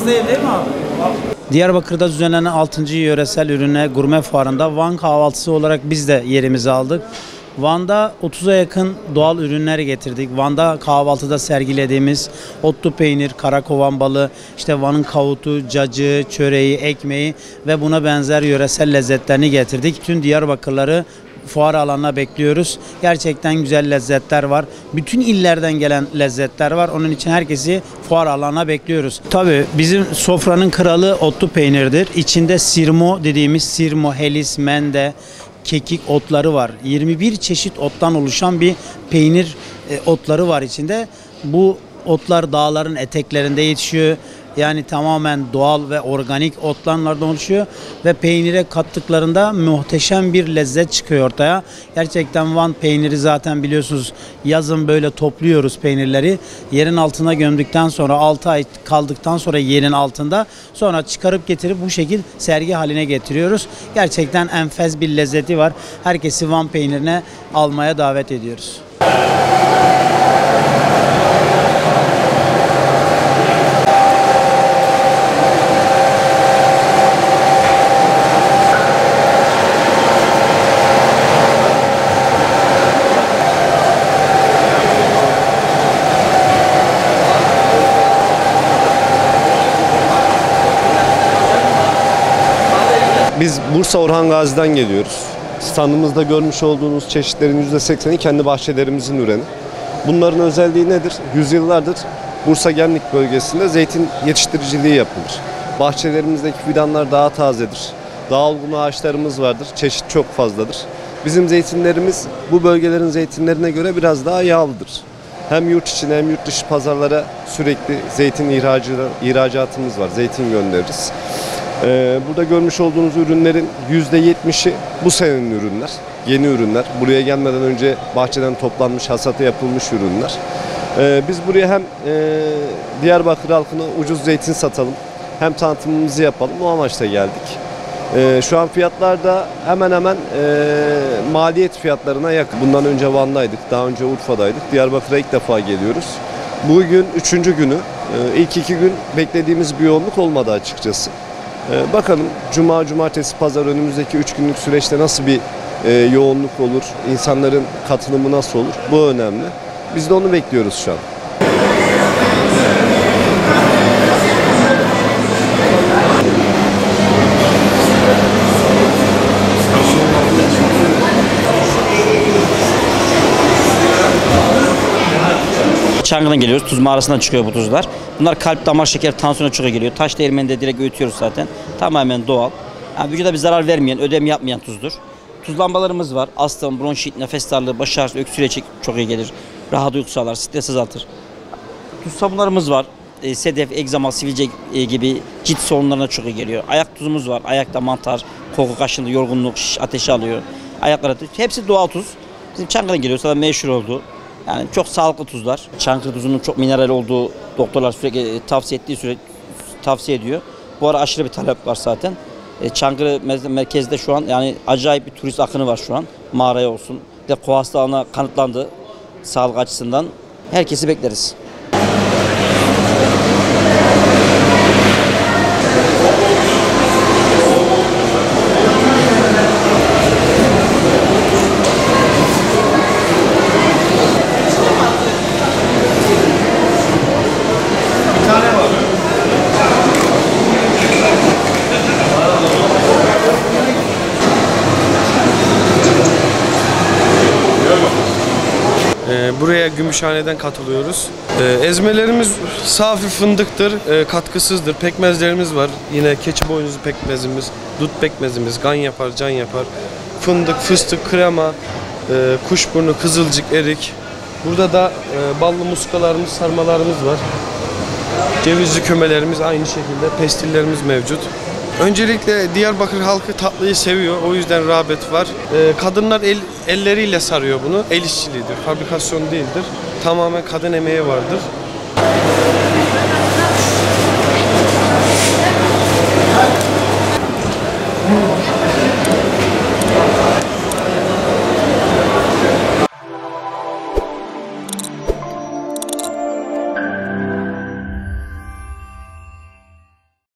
değil mi abi? Diyarbakır'da düzenlenen 6. yöresel ürüne gurme fuarında Van kahvaltısı olarak biz de yerimizi aldık. Van'da 30'a yakın doğal ürünler getirdik. Van'da kahvaltıda sergilediğimiz otlu peynir, karakovan balı, işte Van'ın kavutu, cacığı, çöreği, ekmeği ve buna benzer yöresel lezzetlerini getirdik. Tüm Diyarbakırları fuar alanına bekliyoruz. Gerçekten güzel lezzetler var. Bütün illerden gelen lezzetler var. Onun için herkesi fuar alanına bekliyoruz. Tabii bizim sofranın kralı otlu peynirdir. İçinde sirmo dediğimiz sirmo, helis, mende, kekik otları var. 21 çeşit ottan oluşan bir peynir otları var içinde. Bu otlar dağların eteklerinde yetişiyor. Yani tamamen doğal ve organik otlardan oluşuyor ve peynire kattıklarında muhteşem bir lezzet çıkıyor ortaya. Gerçekten Van peyniri zaten biliyorsunuz yazın böyle topluyoruz peynirleri. Yerin altına gömdükten sonra 6 ay kaldıktan sonra yerin altında sonra çıkarıp getirip bu şekil sergi haline getiriyoruz. Gerçekten enfes bir lezzeti var. Herkesi Van peynirine almaya davet ediyoruz. Biz Bursa Orhan Gazi'den geliyoruz. Standımızda görmüş olduğunuz çeşitlerin %80'i kendi bahçelerimizin üreni. Bunların özelliği nedir? Yüzyıllardır Bursa Gemlik bölgesinde zeytin yetiştiriciliği yapılır. Bahçelerimizdeki fidanlar daha tazedir. Daha olgun ağaçlarımız vardır. Çeşit çok fazladır. Bizim zeytinlerimiz bu bölgelerin zeytinlerine göre biraz daha yağlıdır. Hem yurt içine hem yurt dışı pazarlara sürekli zeytin ihracatımız var. Zeytin göndeririz. Burada görmüş olduğunuz ürünlerin %70'i bu senenin ürünler. Yeni ürünler. Buraya gelmeden önce bahçeden toplanmış, hasatı yapılmış ürünler. Biz buraya hem Diyarbakır halkına ucuz zeytin satalım, hem tanıtımımızı yapalım. O amaçla geldik. Şu an fiyatlar da hemen hemen maliyet fiyatlarına yakın. Bundan önce Van'daydık, daha önce Urfa'daydık. Diyarbakır'a ilk defa geliyoruz. Bugün 3. günü. İlk 2 gün beklediğimiz bir yoğunluk olmadı açıkçası. Bakalım Cuma, Cumartesi, Pazar önümüzdeki 3 günlük süreçte nasıl bir yoğunluk olur, insanların katılımı nasıl olur, bu önemli. Biz de onu bekliyoruz şu an. Çankırı'dan geliyoruz. Tuz mağarasından çıkıyor bu tuzlar. Bunlar kalp, damar şekeri, tansiyona çıkıyor geliyor. Taş değirmeninde direkt öğütüyoruz zaten. Tamamen doğal. Yani vücuda bir zarar vermeyen, ödem yapmayan tuzdur. Tuz lambalarımız var. Astım, bronşit, nefes darlığı, baş ağrısı, öksürüğe çok iyi gelir. Rahat uyku sağlar, stres azaltır. Tuz sabunlarımız var. Sedef, egzama, sivilce gibi cilt sorunlarına çok iyi geliyor. Ayak tuzumuz var. Ayakta mantar, koku, kaşıntı, yorgunluk, şiş, ateşi alıyor. Ayaklara tuz. Hepsi doğal tuz. Bizim Çankırı'dan geliyor. Zaten meşhur oldu. Yani çok sağlıklı tuzlar. Çankırı tuzunun çok mineral olduğu doktorlar sürekli tavsiye ediyor. Bu ara aşırı bir talep var zaten. Çankırı merkezde şu an yani acayip bir turist akını var şu an. Mağaraya olsun. Bir de koa hastalığına kanıtlandı sağlık açısından. Herkesi bekleriz. Buraya Gümüşhane'den katılıyoruz. Ezmelerimiz safi fındıktır, katkısızdır. Pekmezlerimiz var. Yine keçi boynuzu pekmezimiz, dut pekmezimiz, gan yapar, can yapar. Fındık, fıstık, krema, kuşburnu, kızılcık, erik. Burada da ballı muskalarımız, sarmalarımız var. Cevizli kömelerimiz aynı şekilde, pestillerimiz mevcut. Öncelikle Diyarbakır halkı tatlıyı seviyor. O yüzden rağbet var. Kadınlar elleriyle sarıyor bunu. El işçiliğidir, fabrikasyon değildir. Tamamen kadın emeği vardır.